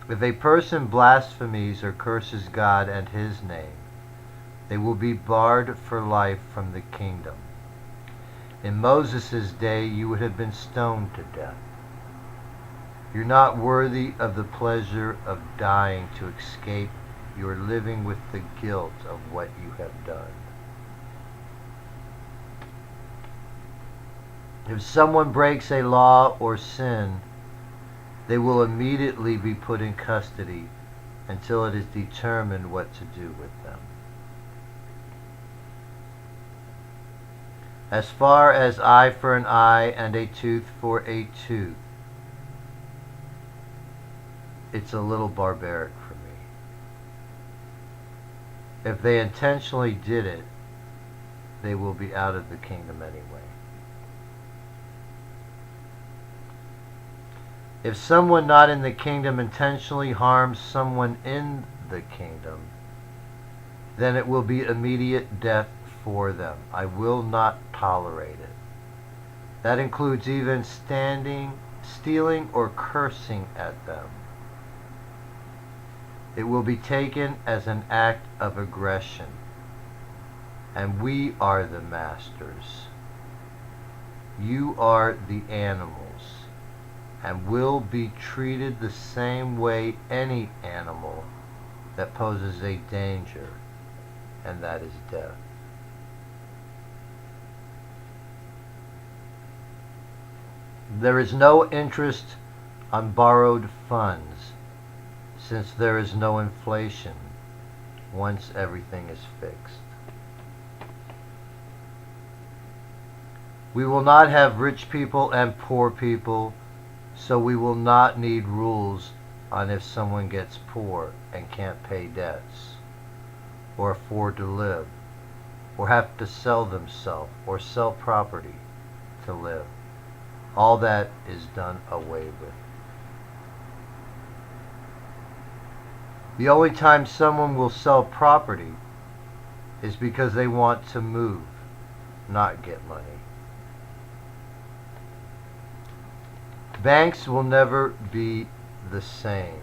If a person blasphemes or curses God and his name, they will be barred for life from the kingdom. In Moses' day, you would have been stoned to death. You're not worthy of the pleasure of dying to escape your living with the guilt of what you have done. If someone breaks a law or sin, they will immediately be put in custody until it is determined what to do with them. As far as eye for an eye and a tooth for a tooth, it's a little barbaric for me. If they intentionally did it, they will be out of the kingdom anyway. If someone not in the kingdom intentionally harms someone in the kingdom, then it will be immediate death for them. I will not tolerate it. That includes even stealing, or cursing at them. It will be taken as an act of aggression, and we are the masters. You are the animals, and will be treated the same way any animal that poses a danger, and that is death. There is no interest on borrowed funds, since there is no inflation once everything is fixed. We will not have rich people and poor people, so we will not need rules on if someone gets poor and can't pay debts, or afford to live, or have to sell themselves, or sell property to live. All that is done away with. The only time someone will sell property is because they want to move, not get money. Banks will never be the same.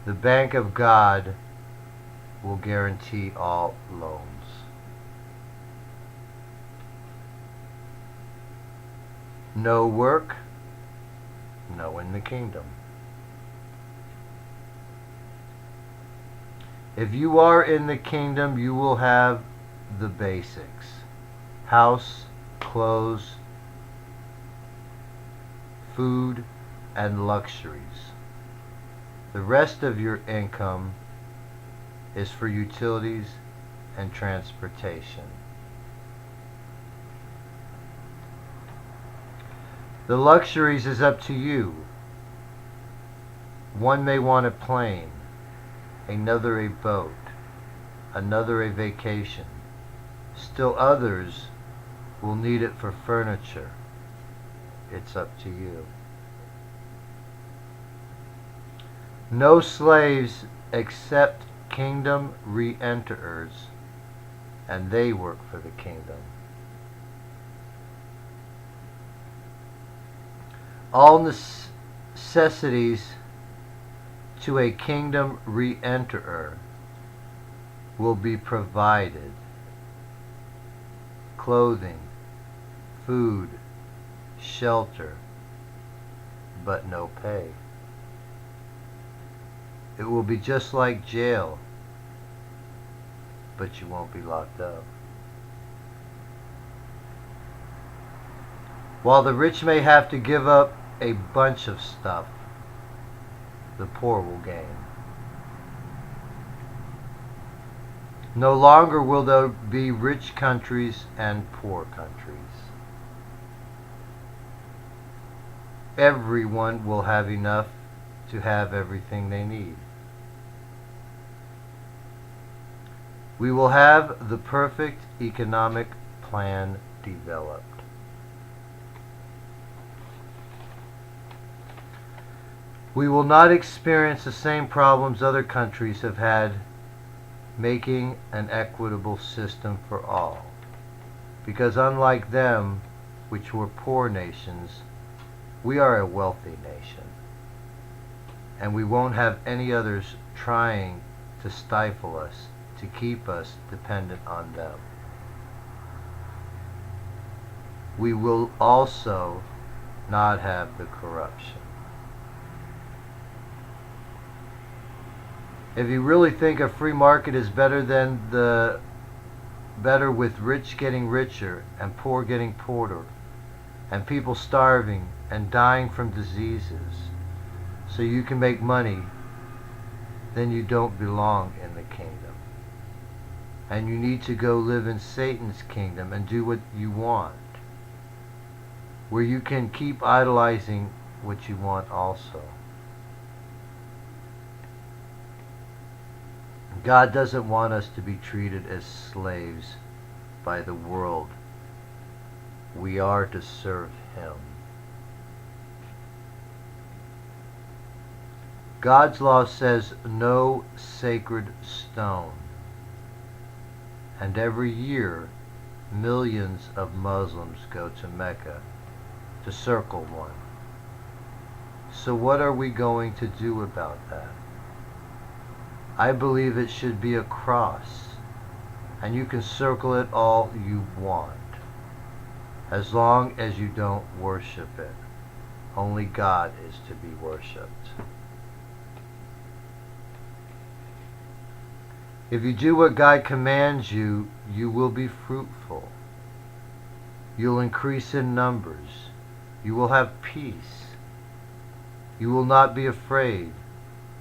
The Bank of God will guarantee all loans. No work, no in the kingdom. If you are in the kingdom, you will have the basics: house, clothes, food, and luxuries. The rest of your income is for utilities and transportation. The luxuries is up to you. One may want a plane, another a boat, another a vacation. Still others will need it for furniture. It's up to you. No slaves except kingdom re-enterers, and they work for the kingdom. All necessities to a kingdom re-enterer will be provided: clothing, food, shelter, but no pay. It will be just like jail, but you won't be locked up. While the rich may have to give up a bunch of stuff, the poor will gain. No longer will there be rich countries and poor countries. Everyone will have enough to have everything they need. We will have the perfect economic plan developed. We will not experience the same problems other countries have had making an equitable system for all, because unlike them, which were poor nations, we are a wealthy nation. and we won't have any others trying to stifle us, to keep us dependent on them. We will also not have the corruption. If you really think a free market is better with rich getting richer and poor getting poorer, and people starving and dying from diseases, so you can make money, then you don't belong in the kingdom. And you need to go live in Satan's kingdom and do what you want, where you can keep idolizing what you want also. God doesn't want us to be treated as slaves by the world. We are to serve Him. God's law says no sacred stone. And every year, millions of Muslims go to Mecca to circle one. So what are we going to do about that? I believe it should be a cross, and you can circle it all you want, as long as you don't worship it. Only God is to be worshipped. If you do what God commands you, you will be fruitful. You'll increase in numbers. You will have peace. You will not be afraid.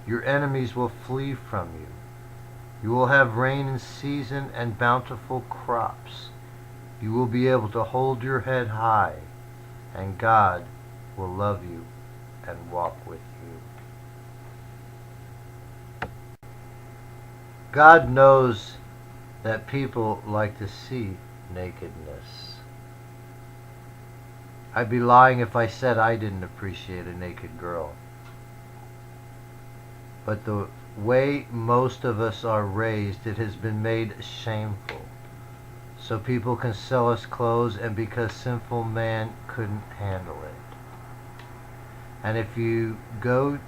Your enemies will flee from you. You will have rain in season and bountiful crops. You will be able to hold your head high, and God will love you and walk with you. God knows that people like to see nakedness. I'd be lying if I said I didn't appreciate a naked girl. But the way most of us are raised, it has been made shameful. So people can sell us clothes, and because sinful man couldn't handle it. And if you go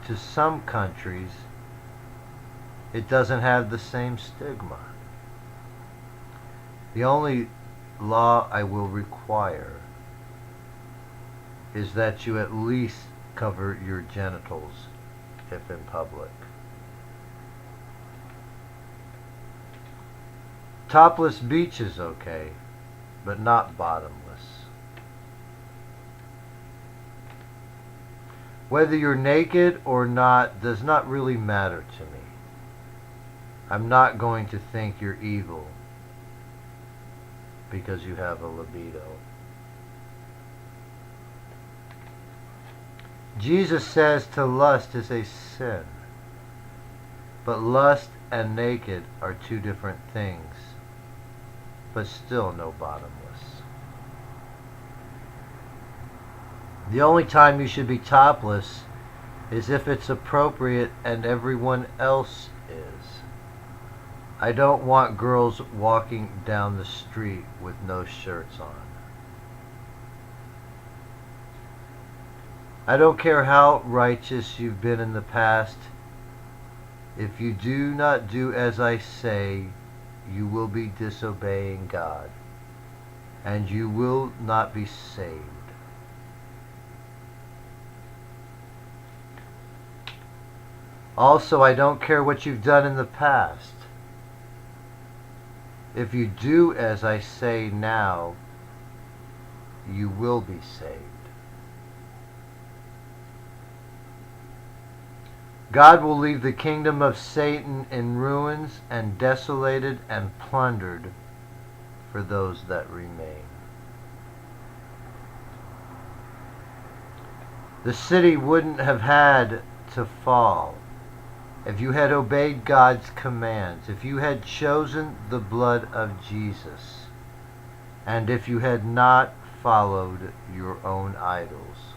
to some countries, it doesn't have the same stigma. The only law I will require is that you at least cover your genitals if in public. Topless beach is okay, but not bottomless. Whether you're naked or not does not really matter to me. I'm not going to think you're evil because you have a libido. Jesus says to lust is a sin, but lust and naked are two different things, but still no bottomless. The only time you should be topless is if it's appropriate and everyone else is. I don't want girls walking down the street with no shirts on. I don't care how righteous you've been in the past. If you do not do as I say, you will be disobeying God, and you will not be saved. Also, I don't care what you've done in the past. If you do as I say now, you will be saved. God will leave the kingdom of Satan in ruins and desolated and plundered for those that remain. The city wouldn't have had to fall if you had obeyed God's commands, if you had chosen the blood of Jesus, and if you had not followed your own idols.